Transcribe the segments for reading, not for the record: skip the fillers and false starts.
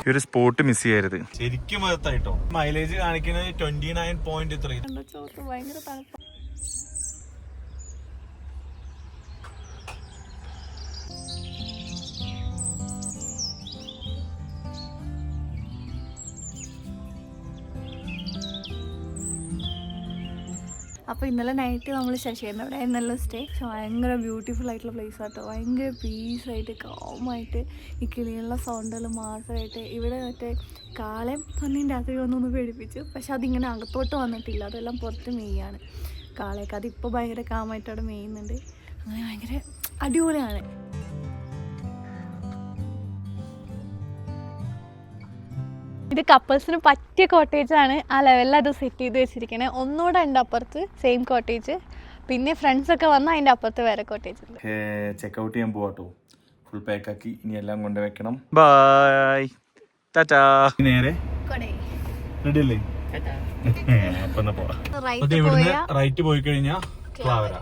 ഈ ഒരു spot miss ചെയ്യരുത്. ശരിക്കും അകത്തായിട്ടോ. മൈലേജ് കാണിക്കുന്നത് 29.3. ഭയങ്കര തണുപ്പ്. അപ്പോൾ ഇന്നലെ നൈറ്റ് നമ്മൾ ശശികേരൻ്റെ അവിടെ ആയിരുന്നല്ലോ സ്റ്റേ. പക്ഷെ ഭയങ്കര ബ്യൂട്ടിഫുൾ ആയിട്ടുള്ള പ്ലേസ് ആട്ടോ. ഭയങ്കര പീസായിട്ട് കാമായിട്ട് ഈ കിളിയുള്ള സൗണ്ടുകൾ മാത്രമായിട്ട്. ഇവിടെ മറ്റേ കാലം തന്നെ രാത്രി വന്നൊന്ന് പേടിപ്പിച്ചു. പക്ഷെ അതിങ്ങനെ അകത്തോട്ട് വന്നിട്ടില്ല, അതെല്ലാം പുറത്ത് മെയ്യാണ് കാളയൊക്കെ. അതിപ്പോൾ ഭയങ്കര കാമായിട്ട് അവിടെ മെയ്യുന്നുണ്ട്. അങ്ങനെ ഭയങ്കര അടിപൊളിയാണ്. ഇത് കപ്പിൾസിന് പറ്റിയ കോട്ടേജാണ്. ആ ലെവലിൽ അത് സെറ്റ് ചെയ്ത് വെച്ചിരിക്കണേ. ഒന്നുകൂടെ ഉണ്ട് അപ്പുറത്ത് സെയിം കോട്ടേജ്. പിന്നെ ഫ്രണ്ട്സ് ഒക്കെ വന്നാൽ അതിൻ്റെ അപ്പുറത്ത് വേറെ കോട്ടേജ് ഉണ്ട്. ചെക്കൗട്ട് ചെയ്യാൻ പോവാട്ടോ. ഫുൾ പാക്കാക്കി ഇനി എല്ലാം കൊണ്ടുവയ്ക്കണം. ബൈ ടാറ്റാ. നേരെ റെഡി അല്ലേ? റൈറ്റ് പോയി കഴിഞ്ഞാൽ ക്ലാവരി.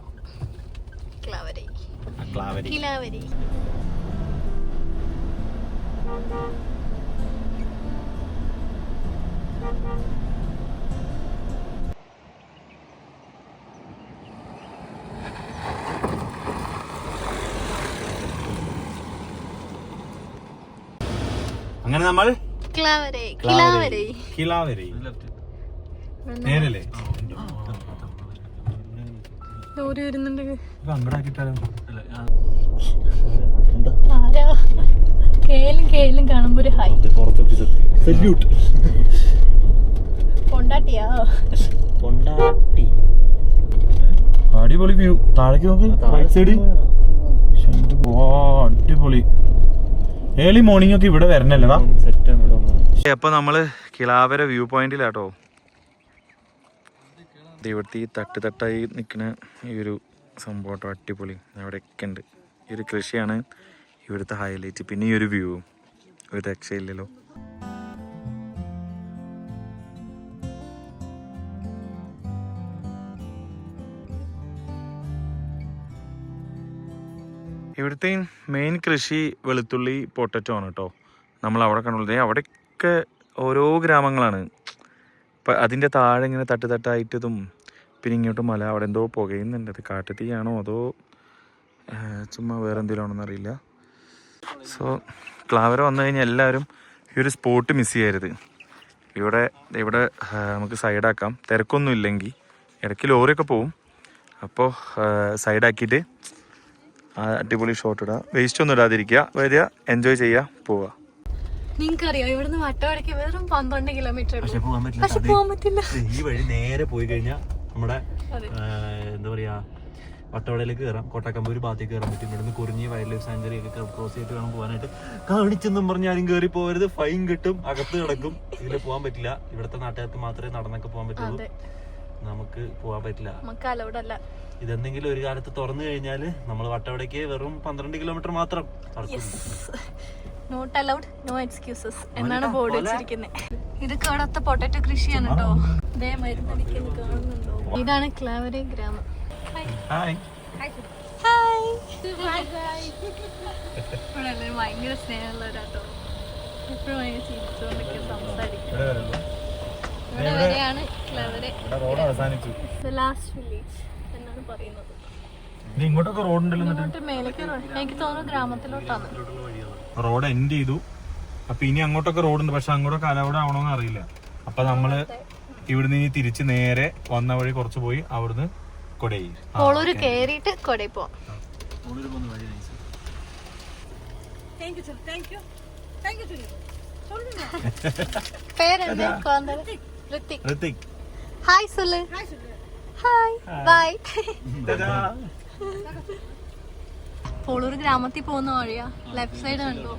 അങ്ങനെ നമ്മൾ കിലാവരി നേരല്ലേ ലോറി വരുന്നുണ്ട്. കേലും കാണുമ്പോ ഒരു ഹൈ. അടിപൊളി വ്യൂ. താഴേക്ക് നോക്ക്, റൈറ്റ് സൈഡ്. അടിപൊളി. ഏർലി മോർണിംഗ് ഒക്കെ ഇവിടെ വരണല്ലേടാ. അപ്പൊ നമ്മള് കിലാവര വ്യൂ പോയിന്റിലാട്ടോ. ഇവിടുത്തെ ഈ തട്ടായി നിൽക്കുന്ന ഈ ഒരു സംഭവം അടിപൊളി. അവിടെയൊക്കെ ഉണ്ട്. ഈ ഒരു കൃഷിയാണ് ഇവിടുത്തെ ഹൈലൈറ്റ്. പിന്നെ ഈ ഒരു വ്യൂ ഒരു രക്ഷയില്ലല്ലോ. ഇവിടുത്തെ മെയിൻ കൃഷി വെളുത്തുള്ളി, പൊട്ടറ്റോ ആണ് കേട്ടോ. നമ്മൾ അവിടെ കണ്ടുള്ളത് അവിടെയൊക്കെ ഓരോ ഗ്രാമങ്ങളാണ്. ഇപ്പം അതിൻ്റെ താഴെ ഇങ്ങനെ തട്ടായിട്ടതും പിന്നെ ഇങ്ങോട്ട് മല. അവിടെ എന്തോ പുകയുന്നുണ്ട്. അത് കാട്ടുതീയാണോ അതോ ചുമ്മാ വേറെ എന്തെങ്കിലും ആണോന്ന് അറിയില്ല. സോ ക്ലാവര വന്നു കഴിഞ്ഞാൽ എല്ലാവരും ഈ ഒരു സ്പോട്ട് മിസ് ചെയ്യരുത്. ഇവിടെ നമുക്ക് സൈഡാക്കാം. തിരക്കൊന്നും ഇല്ലെങ്കിൽ ഇടയ്ക്ക് ലോറിയൊക്കെ പോവും. അപ്പോൾ സൈഡാക്കിയിട്ട് അടിപൊളി ഷോട്ട് ഇടുക. വേസ്റ്റ് ഒന്നും ഇടാതിരിക്കുക. വരിക, എൻജോയ് ചെയ്യുക, പോവുക. നിങ്ങൾക്കറിയോ ഇവിടുന്ന് വട്ടവടക്ക് വെറും 12 കിലോമീറ്റർ. പക്ഷെ പോകാൻ പറ്റില്ല. ഈ വഴി നേരെ പോയി കഴിഞ്ഞാൽ നമ്മുടെ എന്താ പറയാ വട്ടവടയിലേക്ക് കയറാം. കോട്ടാക്കമ്പൂർ ഭാഗത്തേക്ക് കയറാൻ പറ്റും. ഇവിടുന്ന് കുറിഞ്ഞി വൈൽഡ് ലൈഫ് സാങ്ച്വറി ഒക്കെ ക്രോസ് ചെയ്തിട്ട് വേണം പോകാനായിട്ട്. കാണിച്ചെന്നും പറഞ്ഞ് ആരും കയറി പോകരുത്, ഫൈൻ കിട്ടും, അകത്ത് കിടക്കും. ഇതിൽ പോകാൻ പറ്റില്ല. ഇവിടുത്തെ നാട്ടുകാർക്ക് മാത്രമേ നടന്നൊക്കെ പോകാൻ പറ്റുള്ളൂ. നമുക്ക് പോകാൻ പറ്റില്ല. ഇതെന്തെങ്കിലും ഒരു കാലത്ത് തുറന്നു കഴിഞ്ഞാല് നമ്മൾ വട്ടവടയ്ക്ക് വെറും 12 കിലോമീറ്റർ മാത്രം. നോട്ട് അലൗഡ്, നോ എക്സ്ക്യൂസസ് എന്നാണ് ബോർഡ് വെച്ചിരിക്കുന്നത്. ഇത് കേടത്ത പൊട്ടറ്റോ കൃഷിയാണ് കേട്ടോ. ഇതാണ് ക്ലാവരി ഗ്രാമം. ഇവിടെ എല്ലാവരും ഭയങ്കര സ്നേഹമുള്ളവരാട്ടോ. എപ്പോഴും ഭയങ്കര ചിരിച്ചുകൊണ്ടൊക്കെ സംസാരിക്കും. ഇവിടെ വരെയാണ് ക്ലാവരി ലാസ്റ്റ് വില്ലേജ് എന്നാണ് പറയുന്നത്. ഇങ്ങോട്ടൊക്കെ റോഡുണ്ടല്ലോ. മേലേക്ക് എനിക്ക് തോന്നുന്നു ഗ്രാമത്തിലോട്ടാണ് റോഡ് എൻഡ് ചെയ്തു. അപ്പൊ ഇനി അങ്ങോട്ടൊക്കെ റോഡുണ്ട്. പക്ഷെ അങ്ങോട്ടൊക്കെ അലൗഡ് ആവണോന്ന് അറിയില്ല. അപ്പൊ നമ്മള് ഇവിടുന്ന് ഇനി തിരിച്ച് നേരെ വന്ന വഴി കുറച്ച് പോയി അവിടുന്ന് കൊടയി കോളൂര് കേറിയിട്ട് കൊടയി പോവാം. ഹായ് സുല്. Hi bye. പോളൂർ ഗ്രാമത്തിൽ പോകുന്ന വഴിയാ. ലെഫ്റ്റ് സൈഡ് കണ്ടോ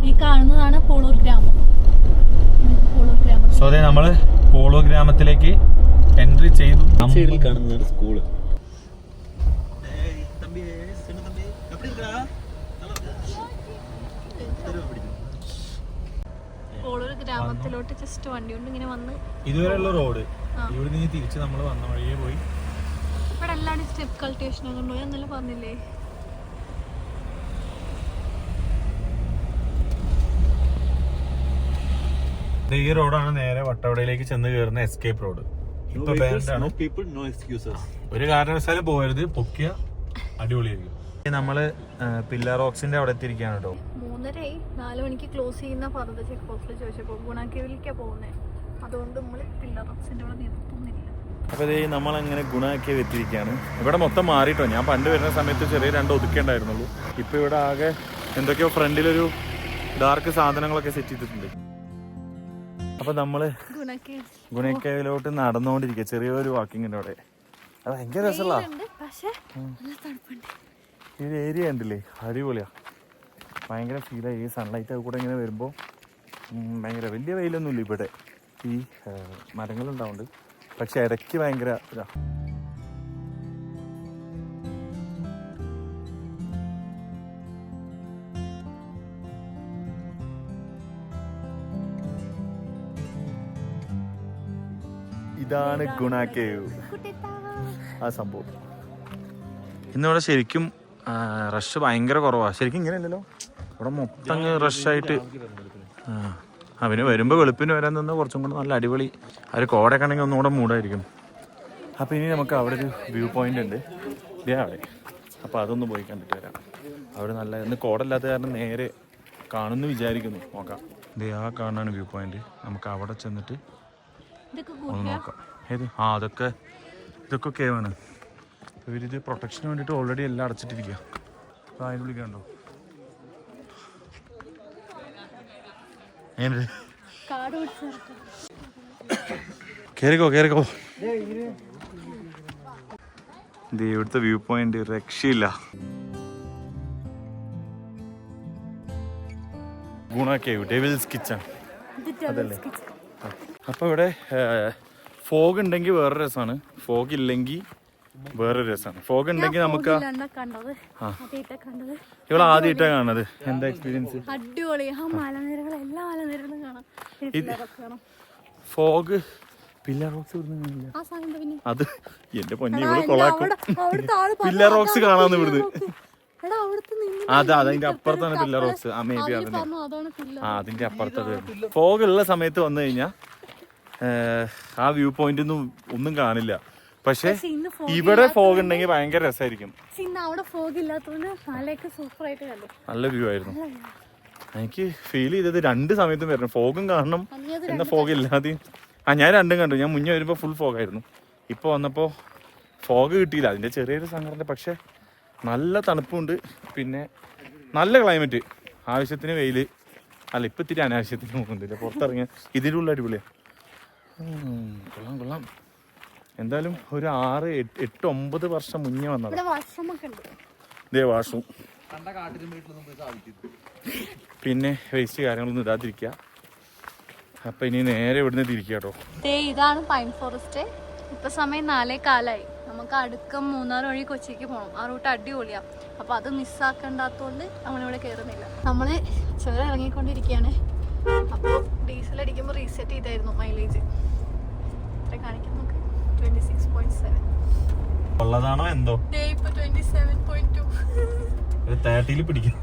ഈ കാണുന്നതാണ് പോളൂർ ഗ്രാമം. സോ അതെ നമ്മള് പോളൂർ ഗ്രാമത്തിലേക്ക് എൻട്രി ചെയ്തു. കാണുന്നതാണ് സ്കൂള്. പോളൂർ ഗ്രാമത്തിലോട്ട് ജസ്റ്റ് വണ്ടി കൊണ്ട് ഇങ്ങനെ വന്ന് ഇതുവരെയുള്ള റോഡ് ഇവിടുന്ന് തിരിച്ച് നമ്മൾ വന്ന വഴിയെ പോയി. ഇവിടെ എല്ലാവരും സ്റ്റെപ്പ് കൾട്ടിവേഷൻ കൊണ്ടുപോയി എന്നല്ല പറഞ്ഞില്ലേ. ഈ റോഡാണ് നേരെ വട്ടവടയിലേക്ക് ചെന്ന് കയറുന്ന എസ്കേപ്പ് റോഡ്. ഇപ്പൊ banned ആണ്. ഒരു കാരണവശാലും പോകരുത്, പൊക്കിയ അടിപൊളിയായിരിക്കും. നമ്മള് പില്ലർ റോക്സിന്റെ അവിടെ എത്തിയിരിക്കുകയാണ് കേട്ടോ. 3:30 4 മണിക്ക് ക്ലോസ് ചെയ്യുന്ന പറഞ്ഞത് ചെക്ക് പോസ്റ്റിൽ ചോദിച്ചപ്പോൾ ഗുണാക്കേവിലേക്കാണ് പോകുന്നത്. അതുകൊണ്ട് നമ്മൾ പില്ലർ റോക്സിന്റെ അവിടെ നിർത്തുന്നില്ല. അപ്പോൾ ഇതേ നമ്മളങ്ങനെ ഗുണാക്കേവ് എത്തിയിരിക്കുകയാണ്. ഇവിടെ മൊത്തം മാറിയിട്ടോ. ഞാൻ പണ്ട് വരുന്ന സമയത്ത് ചെറിയ 2 ഒതുക്കേണ്ടായിരുന്നുള്ളൂ. ഇപ്പോൾ ഇവിടെ ആകെ എന്തൊക്കെയോ ഫ്രണ്ടിലൊരു ഡാർക്ക് സാധനങ്ങളൊക്കെ സെറ്റ് ചെയ്തിട്ടുണ്ട്. അപ്പോൾ നമ്മൾ ഗുണാക്കേവിലോട്ട് നടന്നുകൊണ്ടിരിക്കുക. ചെറിയൊരു വാക്കിങ്ങിൻ്റെ അവിടെ. അത് ഭയങ്കര രസമുള്ള ഈ ഏരിയ ഉണ്ടല്ലേ, അടിപൊളിയാ. ഭയങ്കര ഫീലായി ഈ സൺലൈറ്റ് കൂടെ ഇങ്ങനെ വരുമ്പോൾ. ഭയങ്കര വലിയ വെയിലൊന്നുമില്ല ഇവിടെ, ഈ മരങ്ങളുണ്ടാവുന്നുണ്ട്. പക്ഷെ ഇടയ്ക്ക് ഭയങ്കര ഇതാ. ഇതാണ് ഗുണാക്കേവ്, ആ സംഭവം. ഇന്നിവിടെ ശരിക്കും റഷ് ഭയങ്കര കുറവാണ്. ശരിക്കും ഇങ്ങനെയല്ലല്ലോ, ഇവിടെ മൊത്തം റഷായിട്ട്. അവന് വരുമ്പോൾ വെളുപ്പിന് വരാൻ നിന്ന് കുറച്ചും കൂടെ നല്ല അടിപൊളി. ഒരു കോടയൊക്കെ ആണെങ്കിൽ ഒന്നുകൂടെ മൂടായിരിക്കും. അപ്പോൾ ഇനി നമുക്ക് അവിടെ ഒരു വ്യൂ പോയിന്റ് ഉണ്ട്, ഇതേ അവിടെ. അപ്പോൾ അതൊന്ന് പോയി കണ്ടിട്ട് വരാം. അവിടെ നല്ല ഇന്ന് കോടല്ലാത്ത കാരണം നേരെ കാണുമെന്ന് വിചാരിക്കുന്നു. നോക്കാം. ഇതേ ആ കാണാനാണ് വ്യൂ പോയിന്റ്. നമുക്ക് അവിടെ ചെന്നിട്ട് ഒന്ന് നോക്കാം. ഏത് ഇതൊക്കെ കേവാണ്. ഇവരിത് പ്രൊട്ടക്ഷന് വേണ്ടിയിട്ട് ഓൾറെഡി എല്ലാം അടച്ചിട്ടിരിക്കുക. അപ്പോൾ അതിന് വിളിക്കാണ്ടോ. കേറിക്കോ. ഇവിടുത്തെ വ്യൂ പോയിന്റ് രക്ഷയില്ല. ഗുണാക്കേവ്, ഡെവിൾസ് കിച്ചൺ അതല്ലേ. അപ്പോൾ ഇവിടെ ഫോഗ് ഉണ്ടെങ്കിൽ വേറൊരു രസമാണ്, ഫോഗ് ഇല്ലെങ്കിൽ വേറൊരു രസമാണ്. ഫോഗ് ഉണ്ടെങ്കിൽ നമുക്ക് ഇവിടെ ആദ്യമായിട്ടാണ് കാണുന്നത്. എന്താ എക്സ്പീരിയൻസ്? അടിപൊളി. എല്ലാ മലനിരകളും കാണാം. ഫോഗ് പില്ലർ റോക്സ് അത് എന്റെ പൊന്നി ഇവിടെ കൊളാക്കും. പില്ലർ റോക്സ് കാണാന്ന് ഇവിടുന്ന്. അതിന്റെ അപ്പുറത്താണ് പില്ലർ റോക്സ്. മേ ബി അതിന്റെ അപ്പുറത്തത്. ഫോഗ് ഉള്ള സമയത്ത് വന്നു കഴിഞ്ഞാൽ ആ വ്യൂ പോയിന്റ് ഒന്നും കാണില്ല. പക്ഷെ ഇവിടെ ഫോഗ് ഉണ്ടെങ്കിൽ ഭയങ്കര രസമായിരിക്കും. നല്ല വ്യൂ ആയിരുന്നു. എനിക്ക് ഫീൽ ചെയ്തത് 2 സമയത്തും വരണം. ഫോഗും കാണണം, എന്നാ ഫോഗ് ഇല്ലാതെയും. ഞാൻ 2ഉം കണ്ടു. ഞാൻ മുന്നേ വരുമ്പോൾ ഫുൾ ഫോഗായിരുന്നു. ഇപ്പോൾ വന്നപ്പോൾ ഫോഗ് കിട്ടിയില്ല, അതിൻ്റെ ചെറിയൊരു സങ്കടം. പക്ഷെ നല്ല തണുപ്പുണ്ട്, പിന്നെ നല്ല ക്ലൈമറ്റ്. ആവശ്യത്തിന് വെയിൽ അല്ല, ഇപ്പം ഇത്തിരി അനാവശ്യത്തിന് പോകുന്നില്ല. പുറത്തിറങ്ങിയ ഇതിൻ്റെ ഉള്ള അടിപൊളിയാണ്. കൊള്ളാം. എന്തായാലും ഒരു 6, 8, 9 വർഷം മുന്നേ വന്നത്. ഇതേ വാഷും പിന്നെ വേസ്റ്റ് കാര്യങ്ങളൊന്നും ഇടാതിരിക്കുക. അപ്പൊ ഇനി നേരെ ഇവിടുന്ന് തിരിക്കുക കേട്ടോ. ഇതാണ് പൈൻ ഫോറസ്റ്റ്. ഇപ്പൊ സമയം 4:15. നമുക്ക് അടുക്കം മൂന്നാർ വഴി കൊച്ചിക്ക് പോകണം. ആ റൂട്ട് അടിപൊളിയാ. അപ്പൊ അത് മിസ്സാക്കണ്ടാത്തോണ്ട് നമ്മളിവിടെ കയറുന്നില്ല. നമ്മള് ചെറിയ ഇറങ്ങിക്കൊണ്ടിരിക്കുകയാണ്. അപ്പോൾ ഡീസൽ അടിക്കുമ്പോൾ റീസെറ്റ് ചെയ്തായിരുന്നു മൈലേജ്. കാണിക്കാം നമുക്ക് 26.7 ഉള്ളതാണോ എന്തോ. ഇപ്പൊ 27.2. 30 പിടിക്കും.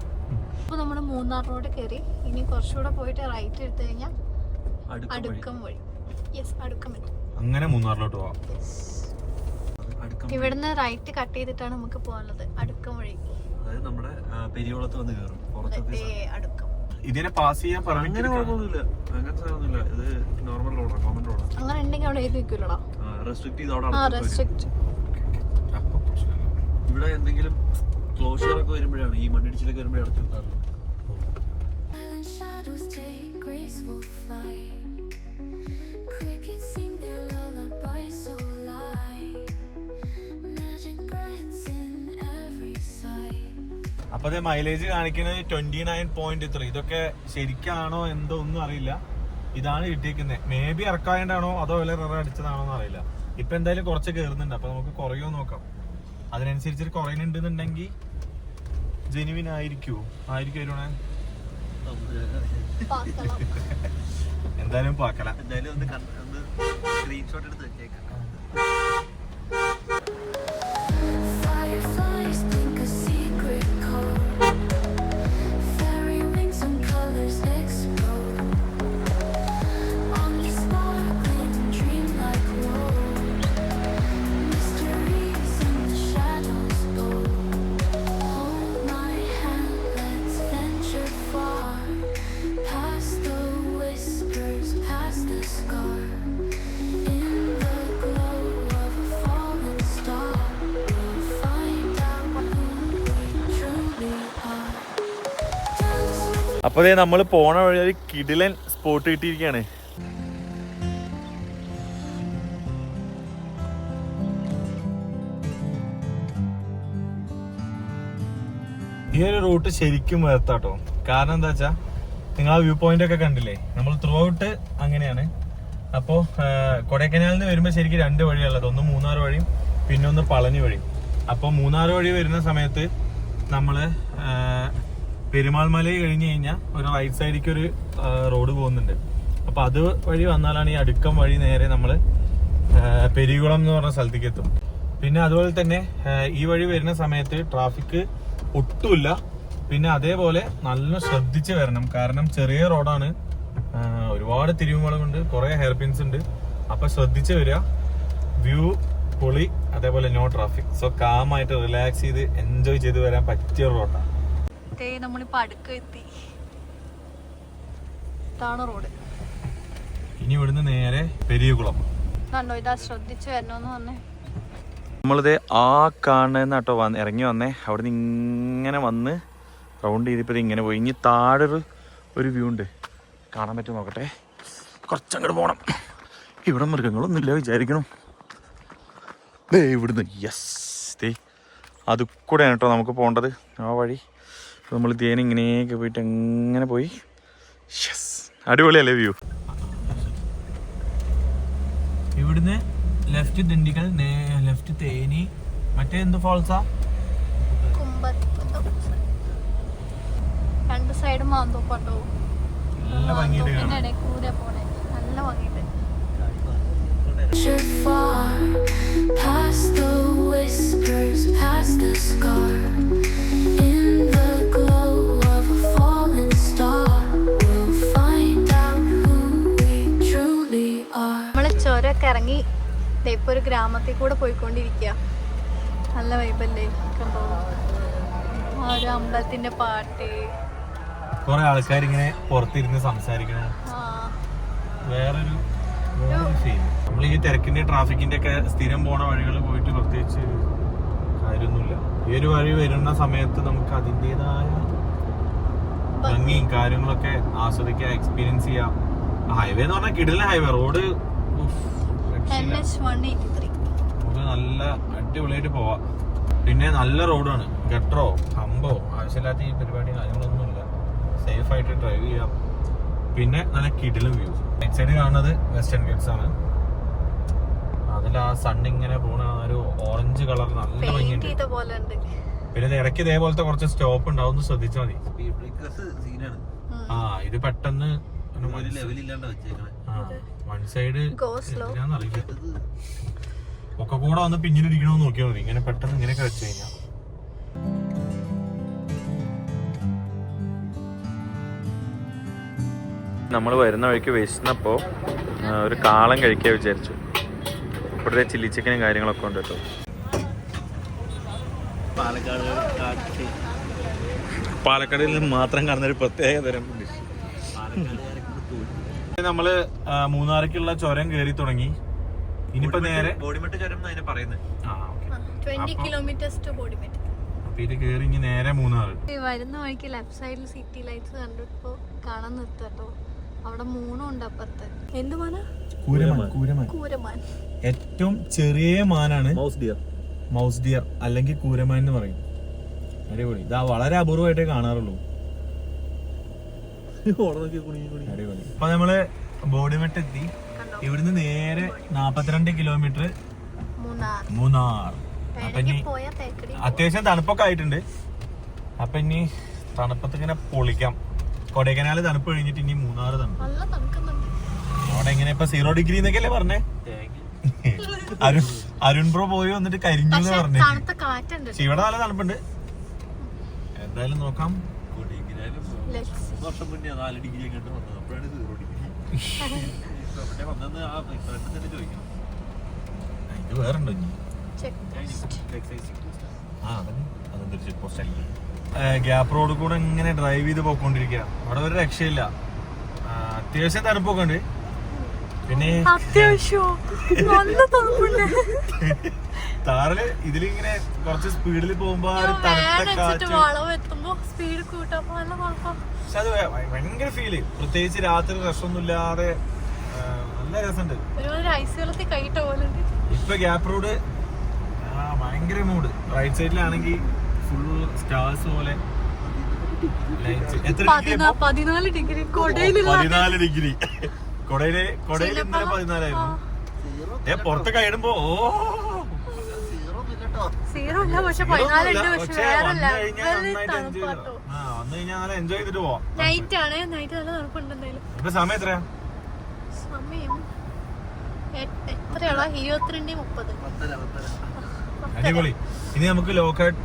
ഇപ്പൊ നമ്മള് മൂന്നാർ റോഡ് കയറി. ഇനി കുറച്ചുകൂടെ പോയിട്ട് റൈറ്റ് എടുത്തു കഴിഞ്ഞാൽ അടുക്കം വഴി. യെസ്, അടുക്കം വഴി. അങ്ങനെ മൂന്നാറിലോട്ട് പോവാം. ഇവിടുന്ന് റൈറ്റ് കട്ട് ചെയ്തിട്ടാണ് നമുക്ക് പോകാനുള്ളത്. അടുക്കം വഴി. അതായത് നമ്മുടെ പെരിയോളത്ത് വന്ന് കയറും. അടുക്കം ഇതിനെ പാസ് ചെയ്യാൻ അങ്ങനെ കുഴപ്പമൊന്നുമില്ല. അങ്ങനത്തെ സാധനമൊന്നുമില്ല. ഇത് നോർമൽ റോഡാണ്, കോമൺ റോഡാണ്. അങ്ങനെ ഉണ്ടെങ്കിൽ അവിടെ എഴുതി വെക്കൂലടാ. റെസ്ട്രിക്ട് ചെയ്ത് ഇവിടെ എന്തെങ്കിലും ക്ലോഷർ ഒക്കെ വരുമ്പോഴാണ്, ഈ മണ്ണിടിച്ചിലൊക്കെ വരുമ്പോഴേ അടച്ചു വെക്കാറുള്ളൂ. അപ്പൊ അതേ മൈലേജ് കാണിക്കുന്നത് 29.3. ഇതൊക്കെ ശരിക്കാണോ എന്തോ ഒന്നും അറിയില്ല. ഇതാണ് കിട്ടിയിരിക്കുന്നത്. മേ ബി ഇറക്കാണ്ടാണോ അതോ വില അടിച്ചതാണോ എന്ന് അറിയില്ല. ഇപ്പൊ എന്തായാലും കുറച്ച് കയറുന്നുണ്ട്. അപ്പൊ നമുക്ക് കുറയോ നോക്കാം. അതിനനുസരിച്ച് കുറയുന്നുണ്ടെന്നുണ്ടെങ്കിൽ ജെനുവിൻ ആയിരിക്കുമോ? എന്തായാലും പാക്കല. എന്തായാലും ഒന്ന് സ്ക്രീൻഷോട്ട് എടുത്ത് വെച്ചേക്കാം. അപ്പോൾ ദേ നമ്മൾ പോണ വഴി ഒരു കിടിലൻ സ്പോട്ട് കിട്ടിയിരിക്കുകയാണ്. ഈ ഒരു റൂട്ട് ശരിക്കും വേർത്താട്ടോ. കാരണം എന്താ വെച്ചാൽ നിങ്ങൾ ആ വ്യൂ പോയിന്റ് ഒക്കെ കണ്ടില്ലേ, നമ്മൾ ത്രൂ ഔട്ട് അങ്ങനെയാണ്. അപ്പോൾ കൊടൈക്കനാലിൽ നിന്ന് വരുമ്പോൾ ശരിക്കും 2 വഴിയുള്ളത്, ഒന്ന് മൂന്നാർ വഴിയും പിന്നെ ഒന്ന് പളനി വഴിയും. അപ്പോൾ മൂന്നാർ വഴി വരുന്ന സമയത്ത് നമ്മൾ പെരുമാൾ മല കഴിഞ്ഞ് കഴിഞ്ഞാൽ ഒരു റൈറ്റ് സൈഡിലേക്ക് ഒരു റോഡ് പോകുന്നുണ്ട്. അപ്പോൾ അത് വഴി വന്നാലാണ് ഈ അടുക്കം വഴി നേരെ നമ്മൾ പെരികുളം എന്ന് പറഞ്ഞ സ്ഥലത്തേക്ക് എത്തും. പിന്നെ അതുപോലെ തന്നെ ഈ വഴി വരുന്ന സമയത്ത് ട്രാഫിക് ഒട്ടുമില്ല. പിന്നെ അതേപോലെ നല്ല ശ്രദ്ധിച്ച് വരണം, കാരണം ചെറിയ റോഡാണ്, ഒരുപാട് തിരിവുകളുണ്ട്, കുറെ ഹെയർ പിൻസ് ഉണ്ട്. അപ്പൊ ശ്രദ്ധിച്ച് വരിക. വ്യൂ പൊളി, അതേപോലെ നോ ട്രാഫിക്. സോ കാമായിട്ട് റിലാക്സ് ചെയ്ത് എൻജോയ് ചെയ്ത് വരാൻ പറ്റിയ റോഡാണ്. നമ്മളിപ്പോ അടുക്ക എത്തി. ഇതാണ് റോഡ്. ഇനി ഇവിടുന്ന് നേരെ പെരിയകുളം. ഇതാ ശ്രദ്ധിച്ച് വരണമെന്ന് പറഞ്ഞേ. നമ്മളിത് ആ കാണുന്നട്ടോ ഇറങ്ങി വന്നേ. അവിടെ നിന്ന് ഇങ്ങനെ വന്ന് റൗണ്ട് ചെയ്തിപ്പോൾ ഇങ്ങനെ പോയി. ഇനി താഴെ ഒരു വ്യൂ ഉണ്ട്, കാണാൻ പറ്റും നോക്കട്ടെ. കുറച്ചങ്ങോട്ട് പോകണം. ഇവിടെ മൃഗങ്ങളൊന്നുമില്ല വിചാരിക്കണം. ഇവിടുന്ന് യെസ് ദേ അത് കൂടെയാണ് കേട്ടോ നമുക്ക് പോകേണ്ടത്, ആ വഴി. നമ്മൾ ഇങ്ങനെയൊക്കെ പോയിട്ട് എങ്ങനെ പോയി. യെസ്, അടിപൊളിയല്ലേ വ്യൂ. ഇവിടുന്ന് ലെഫ്റ്റ് ദിണ്ടിഗൽ, ലെഫ്റ്റ് തേനി, മറ്റേ എന്ത് ഫോൾസാ, രണ്ട് സൈഡ് മാന്തോപ്പാട്ടോ. നല്ല ഭംഗിയുണ്ട് കാണാൻ. നല്ല ഭംഗിയുണ്ട്. Far past the whispers, past the scar, in the glow of a falling star, we'll find out who we truly are. നമ്മള് ചുരമൊക്കെ ഇറങ്ങി ഇപ്പൊ ഒരു ഗ്രാമത്തിൽ കൂടെ പോയിക്കൊണ്ടിരിക്കുക. നല്ല വൈബല്ലേ, കണ്ടോ ആ ഒരു അമ്പലത്തിന്റെ പാട്ട്. കുറെ ആൾക്കാർ ഇങ്ങനെ പുറത്തിരുന്ന് സംസാരിക്കണം. വേറൊരു ഫീൽ. നമ്മൾ ഈ തിരക്കിന്റെ ട്രാഫിക്കിന്റെ ഒക്കെ സ്ഥിരം പോണ വഴികൾ പോയിട്ട് പ്രത്യേകിച്ച് കാര്യമൊന്നുമില്ല. ഈ ഒരു വഴി വരുന്ന സമയത്ത് നമുക്ക് അതിൻ്റെതായ ഭംഗിയും കാര്യങ്ങളൊക്കെ ആസ്വദിക്കാം, എക്സ്പീരിയൻസ് ചെയ്യാം. ഹൈവേ എന്ന് പറഞ്ഞാൽ കിടിലൻ ഹൈവേ. റോഡ് നമുക്ക് നല്ല അടിപൊളിയായിട്ട് പോവാം. പിന്നെ നല്ല റോഡാണ്, ഗട്ടറോ ഹമ്പോ ആവശ്യമില്ലാത്ത ഈ പരിപാടി കാര്യങ്ങളൊന്നുമില്ല. സേഫ് ആയിട്ട് ഡ്രൈവ് ചെയ്യാം. പിന്നെ നല്ല കിടിലൻ വ്യൂ. റൈറ്റ് സൈഡ് കാണുന്നത് വെസ്റ്റേൺ ഗേറ്റ്സ് ആണ്. അതിൽ ആ സൺ ഇങ്ങനെ പോണ ഒരു ഓറഞ്ച് കളർ നല്ല ഭംഗിയുണ്ട്. പിന്നെ ഇടയ്ക്ക് ഇതേപോലത്തെ കുറച്ച് സ്റ്റോപ്പ് ഉണ്ടാവും, ശ്രദ്ധിച്ചാൽ മതി. ആ ഇത് പെട്ടെന്ന് വൺ സൈഡ് അറിയില്ല, ഒക്കെ കൂടെ വന്ന് പിന്നിലിരിക്കണമെന്ന് നോക്കിയാൽ മതി. ഇങ്ങനെ പെട്ടെന്ന് ഇങ്ങനെയൊക്കെ വെച്ച് കഴിഞ്ഞാൽ. നമ്മൾ വരുന്ന വഴിക്ക് വിശന്നപ്പോൾ ഒരു കാളം കഴിക്കാൻ വിചാരിച്ചു. ഇവിടുത്തെ ചില്ലി ചിക്കനും കാര്യങ്ങളൊക്കെ ഉണ്ട് കേട്ടോ. പാലക്കാടിൽ നിന്ന് മാത്രം കാണുന്ന ഒരു പ്രത്യേക തരം ഡിഷ്. നമ്മള് മൂന്നാറിലേക്കുള്ള ചുരം കയറി തുടങ്ങി. ഇനിയിപ്പോ നേരെ ബോഡിമെട്ട് ചുരം അതിനെ പറയുന്നത്. അപ്പൊ ഇത് കയറി ഇനി നേരെ മൂന്നാറ്. വരുന്ന വഴിക്ക് ലെഫ്റ്റ് സൈഡിൽ സിറ്റി ലൈറ്റ്സ് കണ്ടിപ്പോ കാണാൻ നിർത്തട്ടോ. അവിടെ മൂന്നുണ്ട് അപ്പുറത്ത്. എന്ത് മാനാ? കൂരമാൻ. ഏറ്റവും ചെറിയ മാനാണ് മൗസ് ഡിയർ അല്ലെങ്കിൽ കൂരമാൻ എന്ന് പറയും. അടിപൊളി. ഇതാ വളരെ അപൂർവമായിട്ടേ കാണാറുള്ളൂ. അടിപൊളി. അപ്പൊ നമ്മള് ബോഡിമെട്ട് എത്തി. ഇവിടുന്ന് നേരെ 42 കിലോമീറ്റർ മൂന്നാർ. അപ്പൊ ഇനി അത്യാവശ്യം തണുപ്പൊക്കെ ആയിട്ടുണ്ട്. അപ്പൊ ഇനി തണുപ്പത്ത് ഇങ്ങനെ പൊളിക്കാം. കൊടൈക്കനാല് തണുപ്പ് കഴിഞ്ഞിട്ട് ഇനി മൂന്നാറ് തണുപ്പ്. അവിടെ എങ്ങനെ ഇപ്പൊ 0 ഡിഗ്രി എന്നൊക്കെയല്ലേ പറഞ്ഞേ? അരുൺ ബ്രോ പോയി വന്നിട്ട് കരിഞ്ഞു എന്ന് പറഞ്ഞേ. പക്ഷെ ഇവിടെ നല്ല തണുപ്പുണ്ട്. എന്തായാലും നോക്കാം. വർഷം മുന്നേ 4 ഡിഗ്രി അങ്ങോട്ട് വന്നത്, അപ്പോഴാണ് 0 ഡിഗ്രി. ഇത് വേറുണ്ടോ ഇനി? അതെന്തൊരു ചെക്ക് പോസ്റ്റ് ആയിരിക്കും. ഗ്യാപ്പ് റോഡ് കൂടെ ഇങ്ങനെ ഡ്രൈവ് ചെയ്ത് പോയിക്കൊണ്ടിരിക്കുക. അവിടെ ഒരു രക്ഷയില്ല. അത്യാവശ്യം തണുപ്പൊക്കെ ഉണ്ട്. പിന്നെ താറില് ഇതിലിങ്ങനെ കുറച്ച് സ്പീഡിൽ പോകുമ്പോ തണുത്ത കാറ്റ് സ്പീഡ് കൂട്ടാൻ നല്ല കുഴപ്പം. പക്ഷെ അത് ഭയങ്കര ഫീല്, പ്രത്യേകിച്ച് രാത്രി റഷൊന്നും ഇല്ലാതെ നല്ല രസമുണ്ട്. ഒരുപാട് ഐസ് വെള്ളത്തിൽ കൈയിട്ട പോലെ ഉണ്ട്. ഇപ്പൊ ഗ്യാപ്പ് റോഡ് ഭയങ്കര മൂഡ്. റൈറ്റ് സൈഡിലാണെങ്കിൽ ഫുൾ സ്റ്റാർസ് പോലെ. 14 ഡിഗ്രി കൊടയില് 14 ഡിഗ്രി. കൊടയില് ഇന്നലെ 14ആയിരുന്നു. പുറത്ത് കഴിയുമ്പോ സീറോ ഇല്ല, പക്ഷെ 14 ഉണ്ട്. പക്ഷെ വേറെ വന്നു കഴിഞ്ഞാൽ എൻജോയ് ചെയ്തിട്ട് പോവാം. നൈറ്റ് ആണ്, നൈറ്റ് നല്ല തണുപ്പുണ്ട്. എന്തായാലും ഇപ്പൊ സമയം എത്രയാ? സമയം എത്രയാണോ? 22:30. അടിപൊളി. ഇനി നമുക്ക് ലോക്കാട്ട്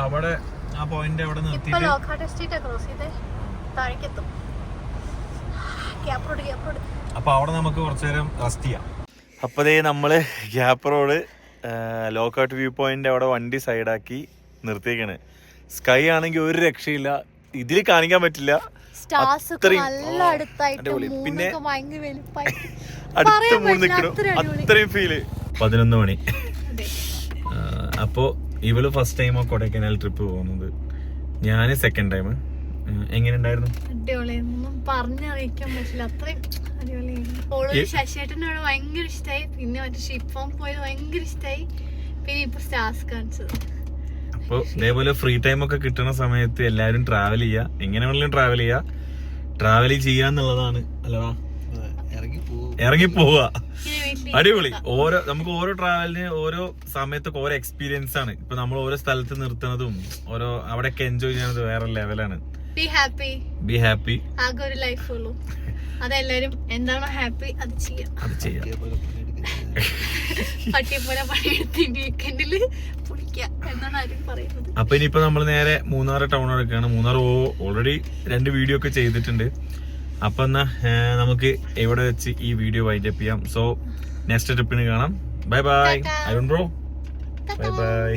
അവിടെ ആ പോയിന്റ് അവിടെ ഇപ്പൊ നിർത്തിയിട്ട് ലോക്കാട്ട് എസ്റ്റേറ്റ് ക്രോസ് ചെയ്തേ താഴേക്കെത്തും. ഗ്യാപ്പ് റോഡ് അപ്പൊ അവിടെ നമുക്ക് കുറച്ചു നേരം റെസ്റ്റ് ചെയ്യാം. അപ്പോൾ ദേ നമ്മള് gap road lockout view point അവിടെ വണ്ടി സൈഡാക്കി നിർത്തിയേക്കാണ്. സ്കൈ ആണെങ്കിൽ ഒരു രക്ഷയില്ല, ഇതിൽ കാണിക്കാൻ പറ്റില്ല. സ്റ്റാർസ് അത്രയും നല്ല അടുത്തായിട്ട് അടിപൊളി. പിന്നെ ഭയങ്കര വലുപ്പായി അടുത്ത മൂന്ന് നിൽക്കണം, അത്രയും ഫീല്. 11 മണി. അപ്പോൾ ഇവള് ഫസ്റ്റ് ടൈം കൊടൈക്കനാൽ ട്രിപ്പ് പോകുന്നത്, ഞാൻ സെക്കൻഡ് ടൈം. എങ്ങനെ ഉണ്ടായിരുന്നു? അടിപൊളിയൊന്നും പറഞ്ഞറിയിക്കാൻ പറ്റില്ല, അത്രയും അടിപൊളിയായിരുന്നു. ശശിയേട്ടനോട് ഭയങ്കര ഇഷ്ടമായി. പിന്നെ മറ്റേ ഷിപ്പ് ഫോം പോയത് ഭയങ്കര ഇഷ്ടമായി. പിന്നെ ഇപ്പൊ സ്റ്റാർസ് കാണിച്ചത്. അപ്പോൾ ഇതേപോലെ ഫ്രീ ടൈം ഒക്കെ കിട്ടുന്ന സമയത്ത് എല്ലാവരും ട്രാവൽ ചെയ്യുക, എങ്ങനെ വേണമെങ്കിലും ട്രാവൽ ചെയ്യുക. ട്രാവൽ ചെയ്യാന്നുള്ളതാണ് അല്ലടാ, ഇറങ്ങി പോവുക. അടിപൊളി. നമുക്ക് ഓരോ ട്രാവലിന് ഓരോ സമയത്തൊക്കെ ഓരോ എക്സ്പീരിയൻസ് ആണ്. ഇപ്പൊ നമ്മൾ ഓരോ സ്ഥലത്ത് നിർത്തുന്നതും ഓരോ അവിടെയൊക്കെ എൻജോയ് ചെയ്യുന്നത് വേറെ ലെവലാണ്. Be happy. ആകെ ഒരു ലൈഫ് ഉള്ളൂ, അതെല്ലാരും എന്താണോ ഹാപ്പി അത് ചെയ്യാം. പട്ടിയപ്പോലെ പണിയെടുത്തിന്റെ വീക്കെൻഡില് പൊളിക്കാം എന്നാണ് ആരും പറയുന്നത്. അപ്പൊ ഇനിയിപ്പോ നമ്മൾ നേരെ മൂന്നാർ ടൗൺ എടുക്കുകയാണ്. മൂന്നാർ ഓൾറെഡി 2 വീഡിയോ ഒക്കെ ചെയ്തിട്ടുണ്ട്. അപ്പൊ എന്നാ നമുക്ക് ഇവിടെ വെച്ച് ഈ വീഡിയോ വൈൻഡപ്പ് ചെയ്യാം. സോ നെക്സ്റ്റ് ട്രിപ്പിന് കാണാം. Bye bye. Arun bro, bye bye.